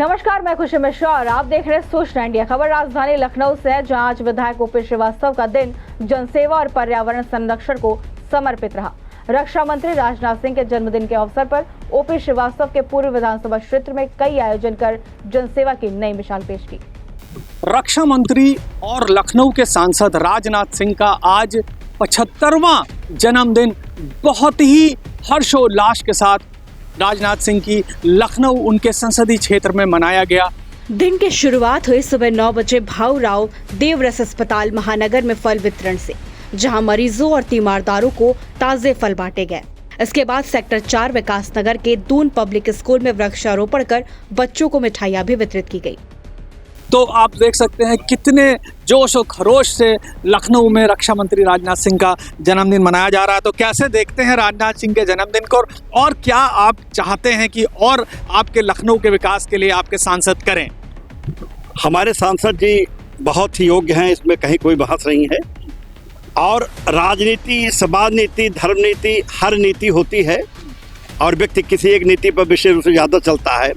नमस्कार, मैं खुशी मिश्रा और आप देख रहे हैं सूचना इंडिया। खबर राजधानी लखनऊ से है, जहां आज विधायक ओपी श्रीवास्तव का दिन जनसेवा और पर्यावरण संरक्षण को समर्पित रहा। रक्षा मंत्री राजनाथ सिंह के जन्मदिन के अवसर पर ओपी श्रीवास्तव के पूर्व विधानसभा क्षेत्र में कई आयोजन कर जनसेवा की नई मिसाल पेश की। रक्षा मंत्री और लखनऊ के सांसद राजनाथ सिंह का आज 75वां जन्मदिन बहुत ही हर्षोल्लास के साथ राजनाथ सिंह की लखनऊ उनके संसदीय क्षेत्र में मनाया गया। दिन की शुरुआत हुई सुबह 9 बजे भाऊराव देवरस अस्पताल महानगर में फल वितरण से, जहां मरीजों और तीमारदारों को ताजे फल बांटे गए। इसके बाद सेक्टर 4 विकास नगर के दून पब्लिक स्कूल में वृक्षारोपण कर बच्चों को मिठाइयां भी वितरित की गई। तो आप देख सकते हैं कितने जोश और खरोश से लखनऊ में रक्षा मंत्री राजनाथ सिंह का जन्मदिन मनाया जा रहा है। तो कैसे देखते हैं राजनाथ सिंह के जन्मदिन को, और क्या आप चाहते हैं कि और आपके लखनऊ के विकास के लिए आपके सांसद करें? हमारे सांसद जी बहुत ही योग्य हैं, इसमें कहीं कोई बहस नहीं है। और राजनीति, समाज नीति, धर्म नीति, हर नीति होती है और व्यक्ति किसी एक नीति पर विशेष रूप से ज़्यादा चलता है।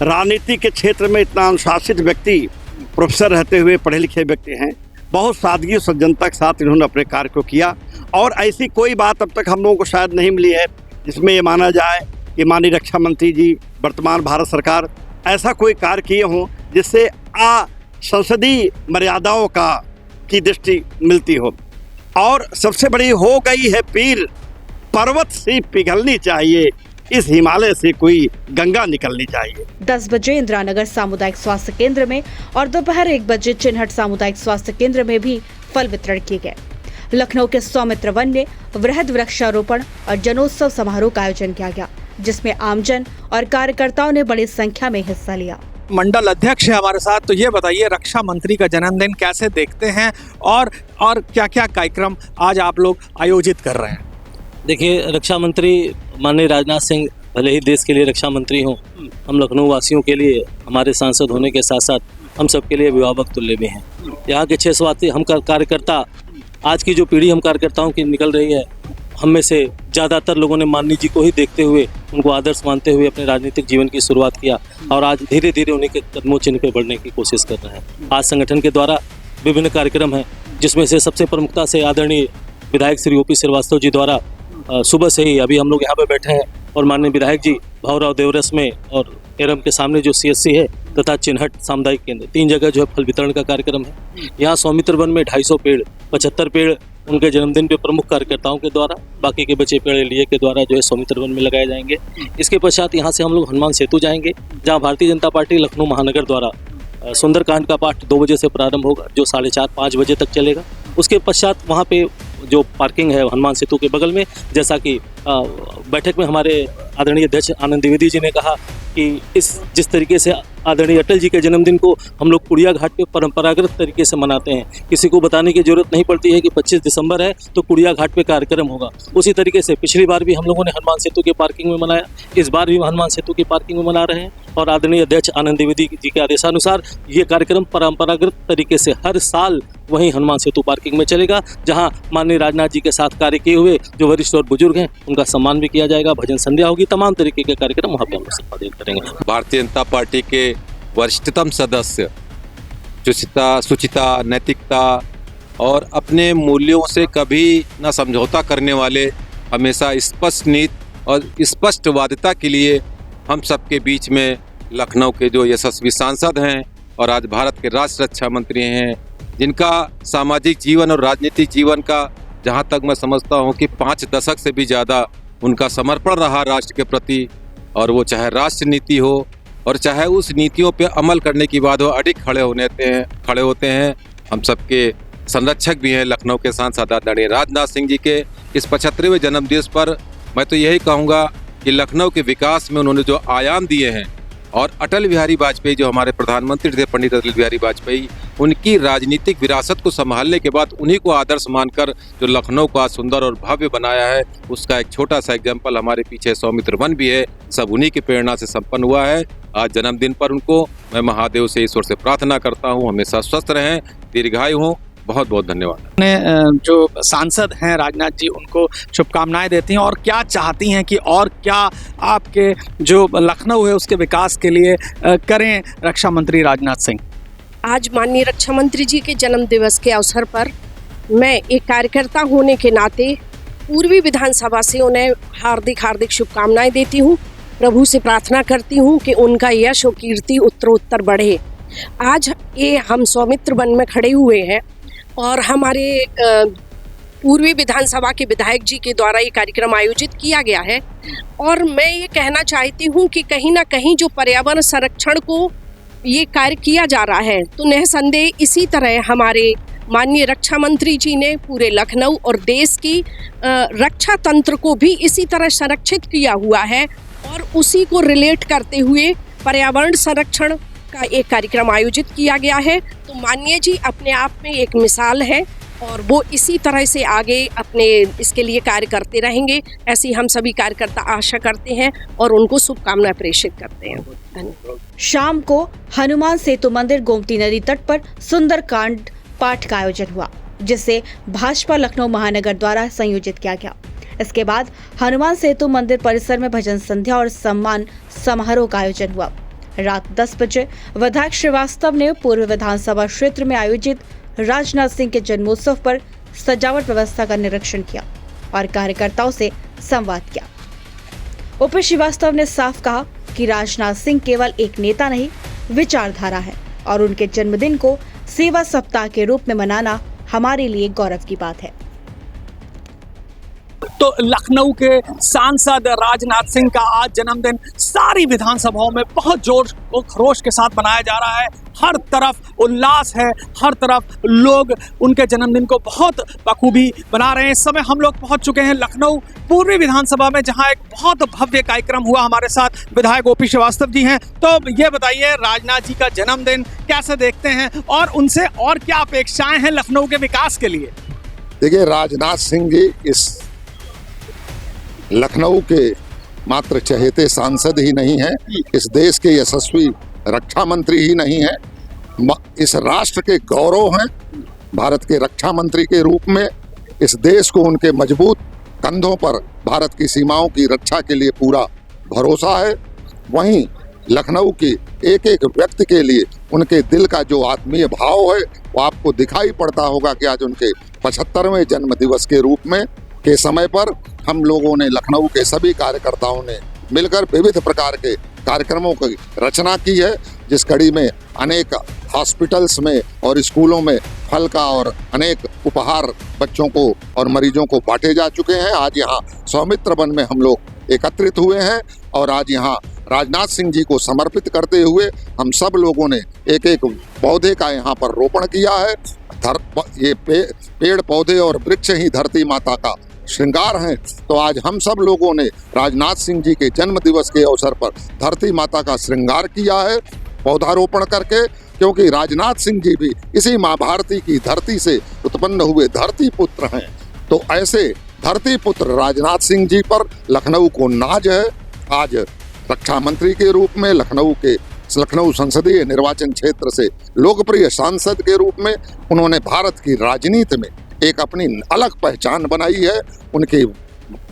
राजनीति के क्षेत्र में इतना अनुशासित व्यक्ति, प्रोफेसर रहते हुए पढ़े लिखे व्यक्ति हैं। बहुत सादगी और सज्जनता के साथ इन्होंने अपने कार्य को किया और ऐसी कोई बात अब तक हम लोगों को शायद नहीं मिली है जिसमें ये माना जाए कि माननीय रक्षा मंत्री जी, वर्तमान भारत सरकार ऐसा कोई कार्य किए हों जिससे संसदीय मर्यादाओं की दृष्टि मिलती हो। और सबसे बड़ी हो गई है पीर, पर्वत से पिघलनी चाहिए, इस हिमालय से कोई गंगा निकलनी चाहिए। 10 बजे इंदिरानगर सामुदायिक स्वास्थ्य केंद्र में और दोपहर 1 बजे चिन्हट सामुदायिक स्वास्थ्य केंद्र में भी फल वितरण किए गए। लखनऊ के सौमित्र वन में वृहद वृक्षारोपण और जनोत्सव समारोह का आयोजन किया गया, जिसमें आमजन और कार्यकर्ताओं ने बड़ी संख्या में हिस्सा लिया। मंडल अध्यक्ष है हमारे साथ, तो ये बताइए रक्षा मंत्री का जन्मदिन कैसे देखते हैं और क्या क्या कार्यक्रम आज आप लोग आयोजित कर रहे हैं? देखिए, रक्षा मंत्री माननीय राजनाथ सिंह भले ही देश के लिए रक्षा मंत्री हों, हम लखनऊ वासियों के लिए हमारे सांसद होने के साथ साथ हम सबके लिए अभिभावक तुल्य भी हैं। यहाँ के 6 सवाती हम कार्यकर्ता, आज की जो पीढ़ी हम कार्यकर्ताओं की निकल रही है, हम में से ज़्यादातर लोगों ने माननीय जी को ही देखते हुए, उनको आदर्श मानते हुए अपने राजनीतिक जीवन की शुरुआत किया और आज धीरे धीरे उन्हीं के कदमों चिन्ह पर बढ़ने की कोशिश कर रहे हैं। आज संगठन के द्वारा विभिन्न कार्यक्रम हैं, जिसमें से सबसे प्रमुखता से आदरणीय विधायक श्री ओपी श्रीवास्तव जी द्वारा सुबह से ही अभी हम लोग यहाँ पे बैठे हैं और माननीय विधायक जी भाऊराव देवरस में और एरम के सामने जो CSC है तथा चिन्हट सामुदायिक केंद्र, 3 जगह जो है फल वितरण का कार्यक्रम है। यहाँ सौमित्र वन में 250 पेड़, 75 पेड़ उनके जन्मदिन पे प्रमुख कार्यकर्ताओं के द्वारा, बाकी के बचे पेड़ लिए के द्वारा जो है सौमित्र वन में लगाए जाएंगे। इसके पश्चात यहाँ से हम लोग हनुमान सेतु जाएंगे, जहाँ भारतीय जनता पार्टी लखनऊ महानगर द्वारा सुंदरकांड का पाठ 2 बजे से प्रारंभ होगा, जो 4:30-5 बजे तक चलेगा। उसके पश्चात वहाँ पे जो पार्किंग है हनुमान सेतु के बगल में, जैसा कि बैठक में हमारे आदरणीय अध्यक्ष आनंद द्विवेदी जी ने कहा कि जिस तरीके से आदरणीय अटल जी के जन्मदिन को हम लोग कुड़िया घाट पे परंपरागत तरीके से मनाते हैं, किसी को बताने की जरूरत नहीं पड़ती है कि 25 दिसंबर है तो कुड़िया घाट पे कार्यक्रम होगा। उसी तरीके से पिछली बार भी हम लोगों ने हनुमान सेतु के पार्किंग में मनाया, इस बार भी हनुमान सेतु की पार्किंग में मना रहे हैं और आदरणीय अध्यक्ष आनंद द्विवेदी जी के आदेशानुसार ये कार्यक्रम परंपरागत तरीके से हर साल वहीं हनुमान सेतु पार्किंग में चलेगा, जहाँ माननीय राजनाथ जी के साथ कार्य किए हुए जो वरिष्ठ और बुजुर्ग हैं उनका सम्मान भी किया जाएगा, भजन संध्या होगी, तमाम तरीके के कार्यक्रम वहाँ पे हम संपादित करेंगे। भारतीय जनता पार्टी के वरिष्ठतम सदस्य शुचिता, नैतिकता और अपने मूल्यों से कभी न समझौता करने वाले, हमेशा स्पष्ट नीति और स्पष्टवादिता के लिए हम सबके बीच में लखनऊ के जो यशस्वी सांसद हैं और आज भारत के राष्ट्र रक्षा मंत्री हैं, जिनका सामाजिक जीवन और राजनीतिक जीवन का जहां तक मैं समझता हूं कि 5 दशक से भी ज़्यादा उनका समर्पण रहा राष्ट्र के प्रति, और वो चाहे राष्ट्र नीति हो और चाहे उस नीतियों पे अमल करने के बाद वो अडिग खड़े होते हैं। हम सबके संरक्षक भी हैं लखनऊ के सांसद आदरणीय राजनाथ सिंह जी के इस 75वें जन्मदिवस पर मैं तो यही कहूँगा कि लखनऊ के विकास में उन्होंने जो आयाम दिए हैं, और अटल बिहारी वाजपेयी जो हमारे प्रधानमंत्री थे, पंडित अटल बिहारी वाजपेयी, उनकी राजनीतिक विरासत को संभालने के बाद उन्हीं को आदर्श मानकर जो लखनऊ को आज सुंदर और भव्य बनाया है, उसका एक छोटा सा एग्जाम्पल हमारे पीछे सौमित्र वन भी है। सब उन्हीं की प्रेरणा से संपन्न हुआ है। आज जन्मदिन पर उनको मैं महादेव से ईश्वर से प्रार्थना करता हूँ हमेशा स्वस्थ रहें, दीर्घायु हों बहुत बहुत धन्यवाद। अपने जो सांसद हैं राजनाथ जी, उनको शुभकामनाएं देती हैं और क्या चाहती हैं कि और क्या आपके जो लखनऊ है उसके विकास के लिए करें रक्षा मंत्री राजनाथ सिंह? आज माननीय रक्षा मंत्री जी के जन्म दिवस के अवसर पर मैं एक कार्यकर्ता होने के नाते पूर्वी विधानसभा से उन्हें हार्दिक शुभकामनाएं देती हूं। प्रभु से प्रार्थना करती हूं कि उनका यश और कीर्ति उत्तरोत्तर बढ़े। आज ये हम सौमित्र वन में खड़े हुए हैं और हमारे पूर्वी विधानसभा के विधायक जी के द्वारा ये कार्यक्रम आयोजित किया गया है और मैं ये कहना चाहती हूँ कि कहीं ना कहीं जो पर्यावरण संरक्षण को ये कार्य किया जा रहा है, तो निःसंदेह इसी तरह हमारे माननीय रक्षा मंत्री जी ने पूरे लखनऊ और देश की रक्षा तंत्र को भी इसी तरह संरक्षित किया हुआ है और उसी को रिलेट करते हुए पर्यावरण संरक्षण का एक कार्यक्रम आयोजित किया गया है। तो माननीय जी अपने आप में एक मिसाल है और वो इसी तरह से आगे अपने इसके लिए कार्य करते रहेंगे, ऐसी हम सभी कार्यकर्ता आशा करते हैं और उनको शुभकामनाएं प्रेषित करते हैं। धन्यवाद। शाम को हनुमान सेतु मंदिर गोमती नदी तट पर सुंदरकांड पाठ का आयोजन हुआ, जिसे भाजपा लखनऊ महानगर द्वारा संयोजित किया गया। इसके बाद हनुमान सेतु मंदिर परिसर में भजन संध्या और सम्मान समारोह का आयोजन हुआ। रात 10 बजे विधायक श्रीवास्तव ने पूर्व विधानसभा क्षेत्र में आयोजित राजनाथ सिंह के जन्मोत्सव पर सजावट व्यवस्था का निरीक्षण किया और कार्यकर्ताओं से संवाद किया। ओपी श्रीवास्तव ने साफ कहा कि राजनाथ सिंह केवल एक नेता नहीं, विचारधारा है और उनके जन्मदिन को सेवा सप्ताह के रूप में मनाना हमारे लिए गौरव की बात है। तो लखनऊ के सांसद राजनाथ सिंह का आज जन्मदिन सारी विधानसभाओं में बहुत जोर और खरोश के साथ मनाया जा रहा है। हर तरफ उल्लास है, हर तरफ लोग उनके जन्मदिन को बहुत बखूबी बना रहे हैं। इस समय हम लोग पहुंच चुके हैं लखनऊ पूर्वी विधानसभा में, जहां एक बहुत भव्य कार्यक्रम हुआ। हमारे साथ विधायक ओपी श्रीवास्तव जी हैं। तो ये बताइए, राजनाथ जी का जन्मदिन कैसे देखते हैं और उनसे और क्या अपेक्षाएं हैं लखनऊ के विकास के लिए? देखिए, राजनाथ सिंह जी इस लखनऊ के मात्र चहेते सांसद ही नहीं हैं, इस देश के यशस्वी रक्षा मंत्री ही नहीं हैं, इस राष्ट्र के गौरव हैं। भारत के रक्षा मंत्री के रूप में इस देश को उनके मजबूत कंधों पर भारत की सीमाओं की रक्षा के लिए पूरा भरोसा है। वहीं लखनऊ के एक एक व्यक्ति के लिए उनके दिल का जो आत्मीय भाव है वो आपको दिखाई पड़ता होगा कि आज उनके 75वें जन्म दिवस के रूप में के समय पर हम लोगों ने, लखनऊ के सभी कार्यकर्ताओं ने मिलकर विविध प्रकार के कार्यक्रमों की रचना की है, जिस कड़ी में अनेक हॉस्पिटल्स में और स्कूलों में फल का और अनेक उपहार बच्चों को और मरीजों को बांटे जा चुके हैं। आज यहाँ सौमित्र वन में हम लोग एकत्रित हुए हैं और आज यहाँ राजनाथ सिंह जी को समर्पित करते हुए हम सब लोगों ने एक एक पौधे का यहाँ पर रोपण किया है। ये पेड़ पौधे और वृक्ष ही धरती माता का श्रृंगार हैं। तो आज हम सब लोगों ने राजनाथ सिंह जी के जन्म दिवस के अवसर पर धरती माता का श्रृंगार किया है पौधारोपण करके, क्योंकि राजनाथ सिंह जी भी इसी माँ भारती की धरती से उत्पन्न हुए धरती पुत्र हैं। तो ऐसे धरती पुत्र राजनाथ सिंह जी पर लखनऊ को नाज है। आज रक्षा मंत्री के रूप में लखनऊ संसदीय निर्वाचन क्षेत्र से लोकप्रिय सांसद के रूप में उन्होंने भारत की राजनीति में एक अपनी अलग पहचान बनाई है। उनकी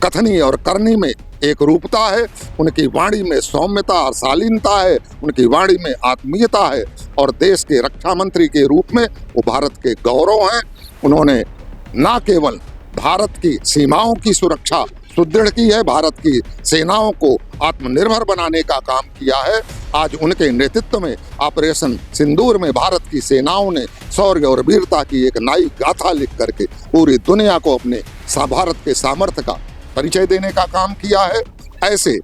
कथनी और करनी में एक रूपता है, उनकी वाणी में सौम्यता और शालीनता है, उनकी वाणी में आत्मीयता है और देश के रक्षा मंत्री के रूप में वो भारत के गौरव हैं। उन्होंने न केवल भारत की सीमाओं की सुरक्षा सुदृढ़ की है, भारत की सेनाओं को आत्मनिर्भर बनाने का काम किया है। आज उनके नेतृत्व में ऑपरेशन सिंदूर में भारत की सेनाओं ने शौर्य और वीरता की एक नई गाथा लिख करके पूरी दुनिया को अपने भारत के सामर्थ्य का परिचय देने का काम किया है। ऐसे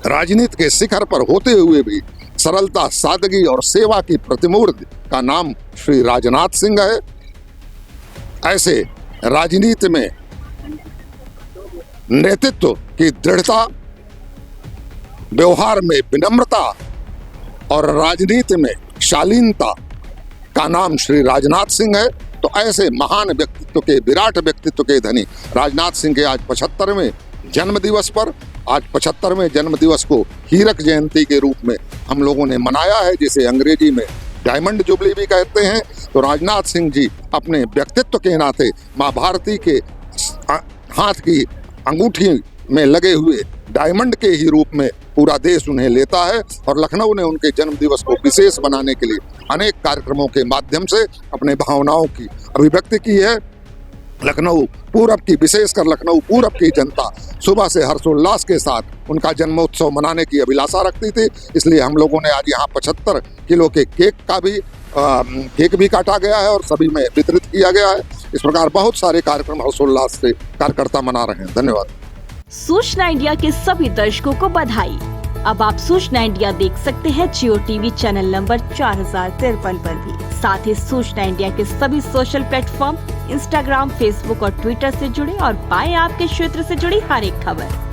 राजनीति के शिखर पर होते हुए भी सरलता, सादगी और सेवा की प्रतिमूर्ति का नाम श्री राजनाथ सिंह है। ऐसे राजनीति में नेतृत्व की दृढ़ता, व्यवहार में विनम्रता और राजनीति में शालीनता का नाम श्री राजनाथ सिंह है। तो ऐसे महान व्यक्तित्व के, विराट व्यक्तित्व के धनी राजनाथ सिंह के आज 75वें जन्म दिवस पर, आज 75वें जन्म दिवस को हीरक जयंती के रूप में हम लोगों ने मनाया है, जिसे अंग्रेजी में डायमंड जुबली भी कहते हैं। तो राजनाथ सिंह जी अपने व्यक्तित्व के नाते माँ भारती के हाथ की अंगूठी में लगे हुए डायमंड के ही रूप में पूरा देश उन्हें लेता है, और लखनऊ ने उनके जन्म दिवस को विशेष बनाने के लिए अनेक कार्यक्रमों के माध्यम से अपने भावनाओं की अभिव्यक्ति की है। लखनऊ पूरब की, विशेषकर लखनऊ पूरब की जनता सुबह से हर्षोल्लास के साथ उनका जन्मोत्सव मनाने की अभिलाषा रखती थी, इसलिए हम लोगों ने आज यहाँ 75 किलो के केक भी काटा गया है और सभी में वितरित किया गया है। इस प्रकार बहुत सारे कार्यक्रम हर्षोल्लास से कार्यकर्ता मना रहे हैं। धन्यवाद। सूचना इंडिया के सभी दर्शकों को बधाई। अब आप सूचना इंडिया देख सकते हैं जियो टीवी चैनल नंबर 4053 पर भी। साथ ही सूचना इंडिया के सभी सोशल प्लेटफॉर्म इंस्टाग्राम, फेसबुक और ट्विटर से जुड़े और पाएं आपके क्षेत्र से जुड़ी हर एक खबर।